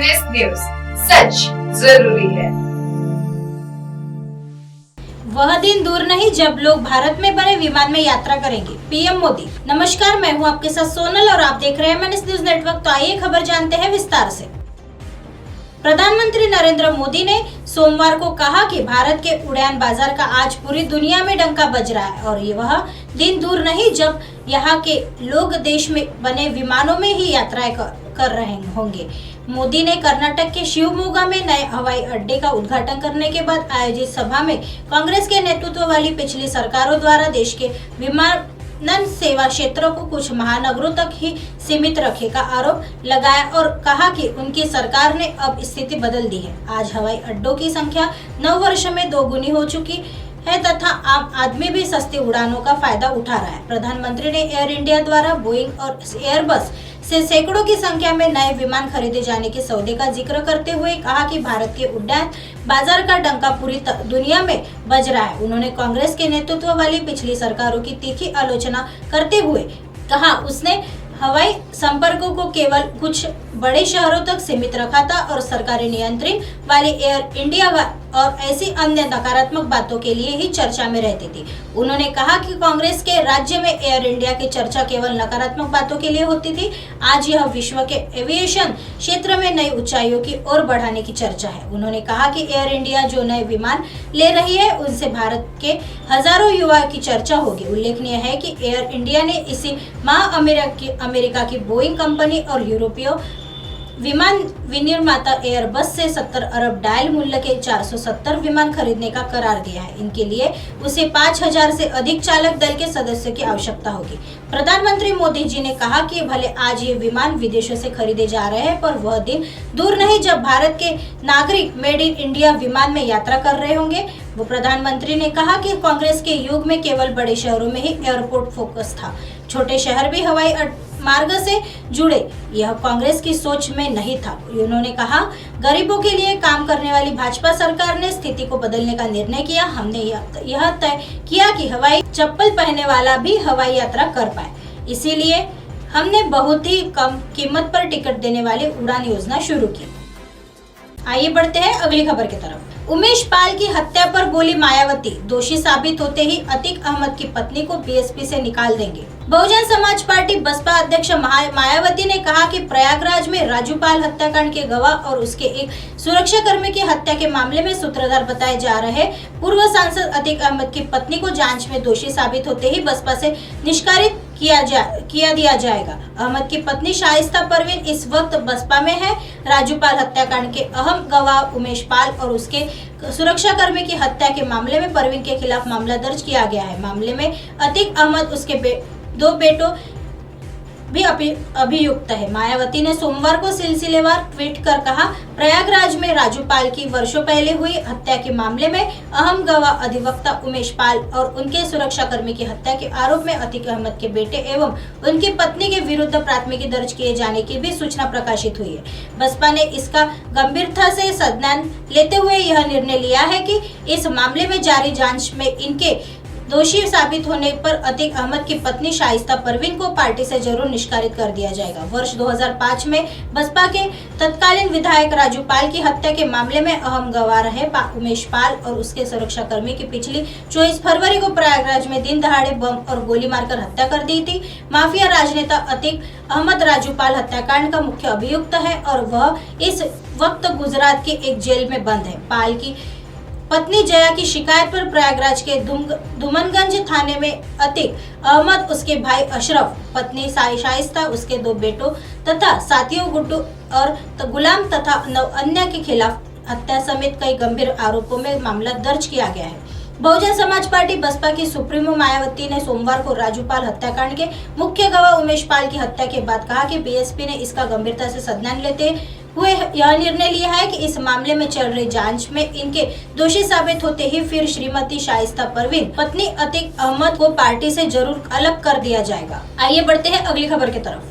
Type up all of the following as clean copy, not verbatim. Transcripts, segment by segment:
MNS news, सच जरूरी है। वह दिन दूर नहीं जब लोग भारत में बने विमान में यात्रा करेंगे, पीएम मोदी। नमस्कार, मैं हूं आपके साथ सोनल और आप देख रहे हैं एमएनएस न्यूज नेटवर्क। तो आइए खबर जानते हैं विस्तार से। प्रधानमंत्री नरेंद्र मोदी ने सोमवार को कहा कि भारत के उड़ान बाजार का आज पूरी दुनिया में डंका बज रहा है और ये वह दिन दूर नहीं जब यहाँ के लोग देश में बने विमानों में ही यात्राएं कर रहे होंगे। मोदी ने कर्नाटक के शिवमोगा में नए हवाई अड्डे का उद्घाटन करने के बाद आयोजित सभा में कांग्रेस के नेतृत्व वाली पिछली सरकारों द्वारा देश के विमानन सेवा क्षेत्रों को कुछ महानगरों तक ही सीमित रखने का आरोप लगाया और कहा कि उनकी सरकार ने अब स्थिति बदल दी है। आज हवाई अड्डों की संख्या 9 वर्ष में दोगुनी हो चुकी है तथा आम आदमी भी सस्ती उड़ानों का फायदा उठा रहा है। प्रधानमंत्री ने एयर इंडिया द्वारा बोइंग और एयरबस से सैकड़ों की संख्या में नए विमान खरीदे जाने के सौदे का जिक्र करते हुए कहा कि भारत के उड़ान बाजार का डंका पूरी दुनिया में बज रहा है। उन्होंने कांग्रेस के नेतृत्व वाली पिछली सरकारों की तीखी आलोचना करते हुए कहा उसने हवाई संपर्कों को केवल कुछ बड़े शहरों तक सीमित रखा था और सरकारी नियंत्रण वाली एयर इंडिया और ऐसी अन्य नकारात्मक बातों के लिए ही चर्चा में रहती थी। उन्होंने कहा कि कांग्रेस के राज्य में एयर इंडिया की चर्चा केवल नकारात्मक बातों के लिए होती थी। आज यह विश्व के एविएशन क्षेत्र में नई ऊंचाइयों की ओर बढ़ाने की चर्चा है। उन्होंने कहा कि एयर इंडिया जो नए विमान ले रही है उनसे भारत के हजारों युवाओं की चर्चा होगी। उल्लेखनीय है कि एयर इंडिया ने इसी माह अमेरिका की बोइंग कंपनी और यूरोपीय विमान विनिर्माता एयरबस से 70 अरब डायल मूल्य के 470 विमान खरीदने का करार दिया है। इनके लिए उसे 5000 से अधिक चालक दल के सदस्यों की आवश्यकता होगी। प्रधानमंत्री मोदी जी ने कहा कि भले आज ये विमान विदेशों से खरीदे जा रहे हैं पर वह दिन दूर नहीं जब भारत के नागरिक मेड इन इंडिया विमान में यात्रा कर रहे होंगे। वो प्रधानमंत्री ने कहा कि कांग्रेस के युग में केवल बड़े शहरों में ही एयरपोर्ट फोकस था, छोटे शहर भी हवाई मार्ग से जुड़े, यह कांग्रेस की सोच में नहीं था। उन्होंने कहा गरीबों के लिए काम करने वाली भाजपा सरकार ने स्थिति को बदलने का निर्णय किया। हमने यह तय किया कि हवाई चप्पल पहनने वाला भी हवाई यात्रा कर पाए, इसीलिए हमने बहुत ही कम कीमत पर टिकट देने वाली उड़ान योजना शुरू की। आइए बढ़ते हैं अगली खबर की तरफ। उमेश पाल की हत्या पर बोली मायावती, दोषी साबित होते ही अतीक अहमद की पत्नी को बीएसपी से निकाल देंगे। बहुजन समाज पार्टी बसपा अध्यक्ष मायावती ने कहा कि प्रयागराज में राजूपाल हत्याकांड के गवाह और उसके एक सुरक्षा कर्मी की हत्या के मामले में सूत्रधार बताए जा रहे पूर्व सांसद अतीक अहमद की पत्नी को जांच में दोषी साबित होते ही बसपा से निष्कासित किया दिया जाएगा। अहमद की पत्नी शाइस्ता परवीन इस वक्त बसपा में है। राजूपाल हत्याकांड के अहम गवाह उमेश पाल और उसके सुरक्षा कर्मी की हत्या के मामले में परवीन के खिलाफ मामला दर्ज किया गया है। मामले में अतीक अहमद उसके 2 बेटों भी अभियुक्त है। मायावती ने सोमवार को सिलसिलेवार ट्वीट कर कहा, प्रयागराज में राजूपाल की वर्षों पहले हुई हत्या के मामले में अहम गवाह अधिवक्ता उमेश पाल और उनके सुरक्षा कर्मी की हत्या के आरोप में अतीक अहमद के बेटे एवं उनकी पत्नी के विरुद्ध प्राथमिकी दर्ज किए जाने की भी सूचना प्रकाशित हुई है। बसपा ने इसका गंभीरता से संज्ञान लेते हुए यह निर्णय लिया है कि इस मामले में जारी जांच में इनके दोषी साबित होने पर अतीक अहमद की पत्नी शाइस्ता परवीन को पार्टी से जरूर निष्कासित कर दिया जाएगा। वर्ष 2005 में बसपा के तत्कालीन विधायक राजूपाल की हत्या के मामले में अहम गवाह रहे उमेश पाल और उसके सुरक्षा कर्मी की पिछली 24 फरवरी को प्रयागराज में दिन दहाड़े बम और गोली मारकर हत्या कर दी थी। माफिया राजनेता अतीक अहमद राजूपाल हत्याकांड का मुख्य अभियुक्त है और वह इस वक्त गुजरात की एक जेल में बंद है। पाल की पत्नी जया की शिकायत पर प्रयागराज के धुमनगंज थाने में अतीक अहमद, उसके भाई अशरफ, पत्नी शाइस्ता, उसके 2 बेटों तथा साथियों गुड्डू और गुलाम तथा 9 अन्य के खिलाफ हत्या समेत कई गंभीर आरोपों में मामला दर्ज किया गया है। बहुजन समाज पार्टी बसपा की सुप्रीमो मायावती ने सोमवार को राजूपाल हत्याकांड के मुख्य गवाह उमेश पाल की हत्या के बाद कहा कि बीएसपी ने इसका गंभीरता से संज्ञान लेते हुए यह निर्णय लिया है कि इस मामले में चल रही जांच में इनके दोषी साबित होते ही फिर श्रीमती शाइस्ता परवीन पत्नी अतीक अहमद को पार्टी से जरूर अलग कर दिया जाएगा। आइए बढ़ते हैं अगली खबर की तरफ।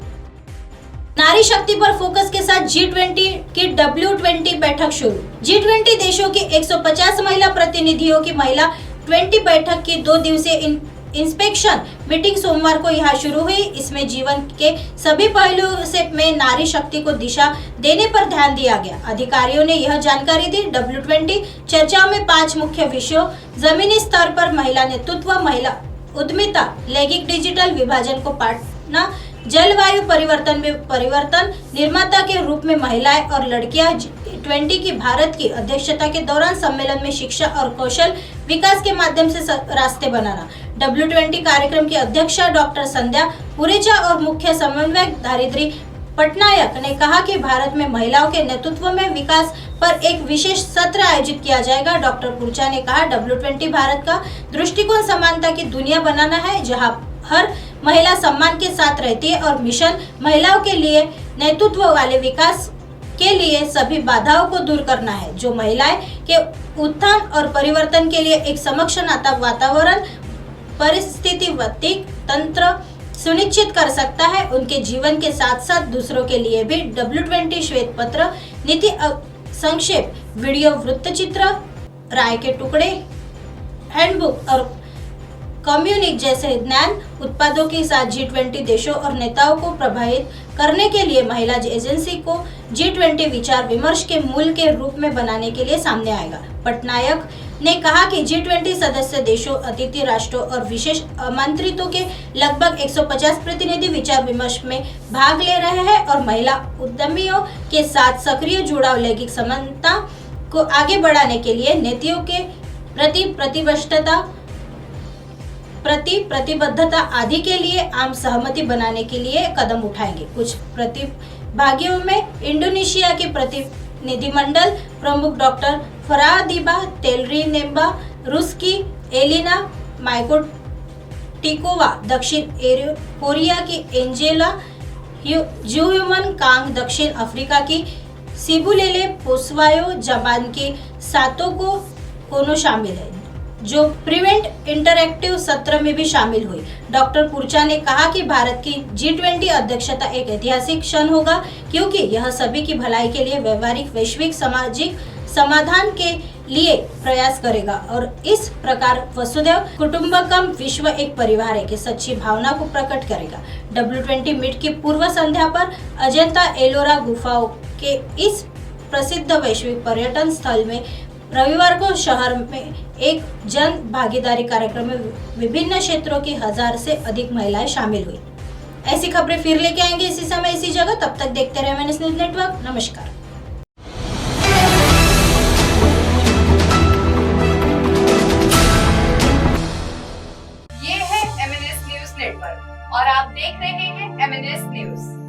नारी शक्ति पर फोकस के साथ G20 की W20 बैठक शुरू। G20 देशों की 150 महिला प्रतिनिधियों की महिला 20 बैठक की 2 दिवसीय इंस्पेक्शन मीटिंग सोमवार को यहाँ शुरू हुई। इसमें जीवन के सभी पहलुओं से में नारी शक्ति को दिशा देने पर ध्यान दिया गया। अधिकारियों ने यह जानकारी दी। W20 चर्चाओं में 5 मुख्य विषयों जमीनी स्तर पर महिला नेतृत्व, महिला उद्यमिता, लैंगिक डिजिटल विभाजन को पाटना, जलवायु परिवर्तन में परिवर्तन, निर्माता के रूप में महिलाएं और लड़कियां, G20 की भारत की अध्यक्षता के दौरान सम्मेलन में शिक्षा और कौशल विकास के माध्यम से रास्ते बनाना। W20 कार्यक्रम की अध्यक्षा डॉक्टर संध्या पुरेचा और मुख्य समन्वयक दारिद्री पटनायक ने कहा कि भारत में महिलाओं के नेतृत्व में विकास पर एक विशेष सत्र आयोजित किया जाएगा। डॉक्टर पुरेचा ने कहा, W20 भारत का दृष्टिकोण समानता की दुनिया बनाना है, जहां हर महिला सम्मान के साथ रहती है और मिशन महिलाओं के लिए नेतृत्व वाले विकास के लिए सभी बाधाओं को दूर करना है, जो महिलाएं के उत्थान और परिवर्तन के लिए एक सक्षम वातावरण परिस्थितिवती तंत्र सुनिश्चित कर सकता है। उनके जीवन के साथ साथ दूसरों के लिए भी W20 श्वेत पत्र, नीति संक्षेप, वीडियो वृत्तचित्र, राय के टुकड़े, हैंडबुक और कम्युनिक जैसे ज्ञान उत्पादों के साथ G20 देशों और नेताओं को प्रभावित करने के लिए महिला एजेंसी को G20 विचार विमर्श के मूल के रूप में बनाने के लिए सामने आएगा। पटनायक ने कहा कि G20 सदस्य देशों, अतिथि राष्ट्रों और विशेष आमंत्रितों के लगभग 150 प्रतिनिधि विचार विमर्श में भाग ले रहे हैं और महिला उद्यमियों के साथ सक्रिय जुड़ाव, लैंगिक समानता को आगे बढ़ाने के लिए नीतियों के प्रतिबद्धता आदि के लिए आम सहमति बनाने के लिए कदम उठाएंगे। कुछ प्रतिभागियों में इंडोनेशिया के प्रतिनिधिमंडल प्रमुख डॉक्टर फरादिबा तेलरीनेम्बा, रूस की एलिना माइकोटिकोवा, दक्षिण कोरिया की एंजेला जुह्युमन कांग, दक्षिण अफ्रीका की सिबुलेले पोस्वायो, जापान के सातोको कोनो शामिल है, जो प्रिवेंट इंटरैक्टिव सत्र में भी शामिल हुई। डॉक्टर पुरेचा ने कहा कि भारत की G20 अध्यक्षता एक ऐतिहासिक क्षण होगा, क्योंकि यह सभी की भलाई के लिए व्यवहारिक वैश्विक सामाजिक समाधान के लिए प्रयास करेगा और इस प्रकार वसुधैव कुटुंबकम, विश्व एक परिवार है, की सच्ची भावना को प्रकट करेगा। W20 मीट की पूर्व संध्या पर अजंता एलोरा गुफाओं के इस प्रसिद्ध वैश्विक पर्यटन स्थल में रविवार को शहर में एक जन भागीदारी कार्यक्रम में विभिन्न क्षेत्रों की 1000 से अधिक महिलाएं शामिल हुई। ऐसी खबरें फिर लेके आएंगे इसी समय इसी जगह। तब तक देखते रहे MNS न्यूज नेटवर्क। नमस्कार। ये है MNS न्यूज नेटवर्क और आप देख रहे हैं MNS न्यूज।